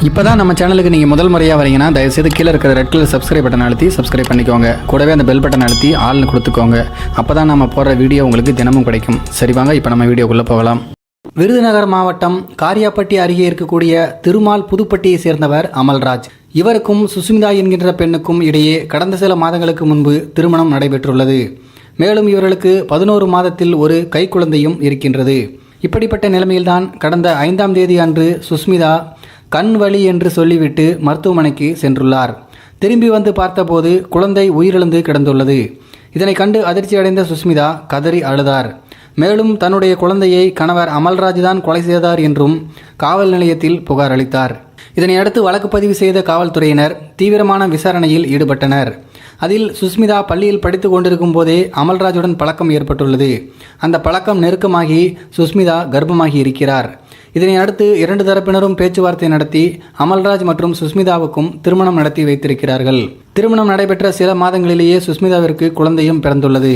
இப்போ தான் நம்ம சேனலுக்கு நீங்கள் முதல் முறையாக வரீங்கன்னா தயவுசெய்து கீழே இருக்கிற ரெட் கலர் சப்ஸ்கிரைப் பட்டன் அழுத்தி சப்ஸ்கிரைப் பண்ணிக்கோங்க. கூடவே அந்த பெல் பட்டன் அழுத்தி ஆள்னு கொடுத்துக்கோங்க. அப்போ தான் நம்ம போடுற வீடியோ உங்களுக்கு தினமும் கிடைக்கும். சரி வாங்க இப்போ நம்ம வீடியோக்குள்ளே போகலாம். விருதுநகர் மாவட்டம் காரியாப்பட்டி அருகே இருக்கக்கூடிய திருமால் புதுப்பட்டியை சேர்ந்தவர் அமல்ராஜ். இவருக்கும் சுஸ்மிதா என்கின்ற பெண்ணுக்கும் இடையே கடந்த சில மாதங்களுக்கு முன்பு திருமணம் நடைபெற்றுள்ளது. மேலும் இவர்களுக்கு 11 மாதத்தில் ஒரு கைக்குழந்தையும் இருக்கின்றது. இப்படிப்பட்ட நிலைமையில்தான் கடந்த 5ஆம் தேதி அன்று சுஸ்மிதா கண் வலி என்று சொல்லிவிட்டு மருத்துவமனைக்கு சென்றுள்ளார். திரும்பி வந்து பார்த்தபோது குழந்தை உயிரிழந்து கிடந்துள்ளது. இதனை கண்டு அதிர்ச்சி அடைந்த சுஸ்மிதா கதறி அழுதார். மேலும் தன்னுடைய குழந்தையை கணவர் அமல்ராஜ் தான் கொலை செய்தார் என்றும் காவல் நிலையத்தில் புகார் அளித்தார். இதனை அடுத்து வழக்கு பதிவு செய்த காவல்துறையினர் தீவிரமான விசாரணையில் ஈடுபட்டனர். அதில் சுஸ்மிதா பள்ளியில் படித்து கொண்டிருக்கும் போதே அமல்ராஜுடன் பழக்கம் ஏற்பட்டுள்ளது. அந்த பழக்கம் நெருக்கமாகி சுஸ்மிதா கர்ப்பமாகி இருக்கிறார். இதனை அடுத்து 2 தரப்பினரும் பேச்சுவார்த்தை நடத்தி அமல்ராஜ் மற்றும் சுஸ்மிதாவுக்கும் திருமணம் நடத்தி வைத்திருக்கிறார்கள். திருமணம் நடைபெற்ற சில மாதங்களிலேயே சுஸ்மிதாவிற்கு குழந்தையும் பிறந்துள்ளது.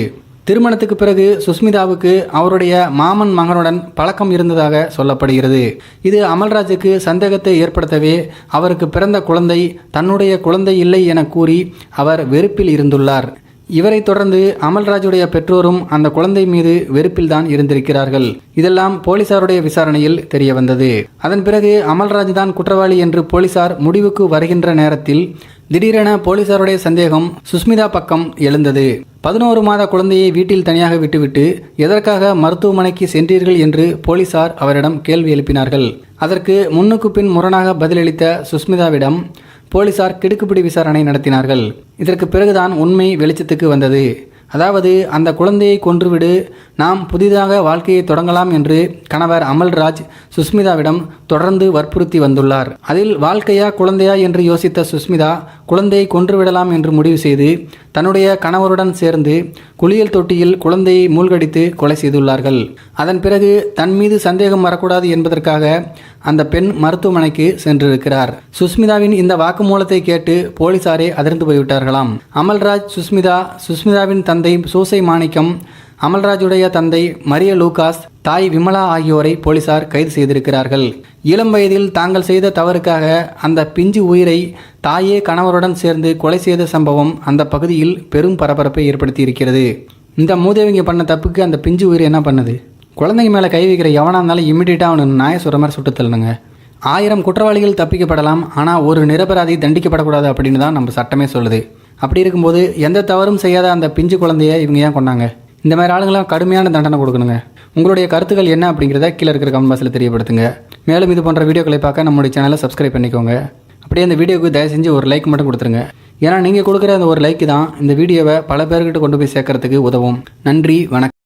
திருமணத்துக்கு பிறகு சுஸ்மிதாவுக்கு அவருடைய மாமன் மகனுடன் பழக்கம் இருந்ததாக சொல்லப்படுகிறது. இது அமல்ராஜுக்கு சந்தேகத்தை ஏற்படுத்தவே அவருக்கு பிறந்த குழந்தை தன்னுடைய குழந்தை இல்லை என கூறி அவர் வெறுப்பில் இருந்துள்ளார். இவரை தொடர்ந்து அமல்ராஜுடைய பெற்றோரும் அந்த குழந்தை மீது வெறுப்பில்தான் இருந்திருக்கிறார்கள். இதெல்லாம் போலீசாருடைய விசாரணையில் தெரிய வந்தது. அதன் பிறகு அமல்ராஜ் தான் குற்றவாளி என்று போலீசார் முடிவுக்கு வருகின்ற நேரத்தில் திடீரென போலீசாருடைய சந்தேகம் சுஸ்மிதா பக்கம் எழுந்தது. 11 மாத குழந்தையை வீட்டில் தனியாக விட்டுவிட்டு எதற்காக மருத்துவமனைக்கு சென்றீர்கள் என்று போலீசார் அவரிடம் கேள்வி எழுப்பினார்கள். அதற்கு முன்னுக்கு பின் முரணாக பதிலளித்த சுஸ்மிதாவிடம் போலீசார் கிடுக்குப்பிடி விசாரணை நடத்தினார்கள். இதற்கு பிறகுதான் உண்மை வெளிச்சத்துக்கு வந்தது. அதாவது அந்த குழந்தையை கொன்றுவிடு, நாம் புதிதாக வாழ்க்கையை தொடங்கலாம் என்று கணவர் அமல்ராஜ் சுஸ்மிதாவிடம் தொடர்ந்து வற்புறுத்தி வந்துள்ளார். அதில் வாழ்க்கையா குழந்தையா என்று யோசித்த சுஸ்மிதா குழந்தையை கொன்றுவிடலாம் என்று முடிவு செய்து தன்னுடைய கணவருடன் சேர்ந்து குளியல் தொட்டியில் குழந்தையை மூழ்கடித்து கொலை செய்துள்ளார்கள். அதன் பிறகு தன் மீது சந்தேகம் வரக்கூடாது என்பதற்காக அந்த பெண் மருத்துவமனைக்கு சென்றிருக்கிறார். சுஸ்மிதாவின் இந்த வாக்குமூலத்தை கேட்டு போலீசாரே அதிர்ந்து போய்விட்டார்களாம். அமல்ராஜ், சுஸ்மிதாவின் தந்தை சூசை மாணிக்கம், அமல்ராஜுடைய தந்தை மரிய லூகாஸ், தாய் விமலா ஆகியோரை போலீசார் கைது செய்திருக்கிறார்கள். இளம் வயதில் தாங்கள் செய்த தவறுக்காக அந்த பிஞ்சு உயிரை தாயே கணவருடன் சேர்ந்து கொலை செய்த சம்பவம் அந்த பகுதியில் பெரும் பரபரப்பை ஏற்படுத்தி இருக்கிறது. இந்த மூதேவிங்க பண்ண தப்புக்கு அந்த பிஞ்சு உயிரை என்ன பண்ணுது? குழந்தைங்க மேலே கை வைக்கிற எவனாக இருந்தாலும் இம்மிடியட்டாக அவனு நாய சொல்கிற மாதிரி சுட்டு தள்ளுங்க. 1000 குற்றவாளிகள் தப்பிக்கப்படலாம், ஆனால் ஒரு நிரபராதி தண்டிக்கப்படக்கூடாது அப்படின்னு தான் நம்ம சட்டமே சொல்லுது. அப்படி இருக்கும்போது எந்த தவறும் செய்யாத அந்த பிஞ்சு குழந்தைய இவங்க ஏன் கொண்டாங்க? இந்த மாதிரி ஆளுங்களாம் கடுமையான தண்டனை கொடுக்கணுங்க. உங்களுடைய கருத்துக்கள் என்ன அப்படிங்கிறத கீழே இருக்கிற கமெண்ட் பாக்ஸில் தெரியப்படுத்துங்க. மேலும் இது போன்ற வீடியோக்களை பார்க்க நம்முடைய சேனலை சப்ஸ்கிரைப் பண்ணிக்கோங்க. அப்படியே அந்த வீடியோவுக்கு தயவு செஞ்சு ஒரு லைக் மட்டும் கொடுத்துருங்க. ஏன்னா நீங்கள் கொடுக்குற அந்த ஒரு லைக் தான் இந்த வீடியோவை பல பேர்கிட்ட கொண்டு போய் சேர்க்கறதுக்கு உதவும். நன்றி, வணக்கம்.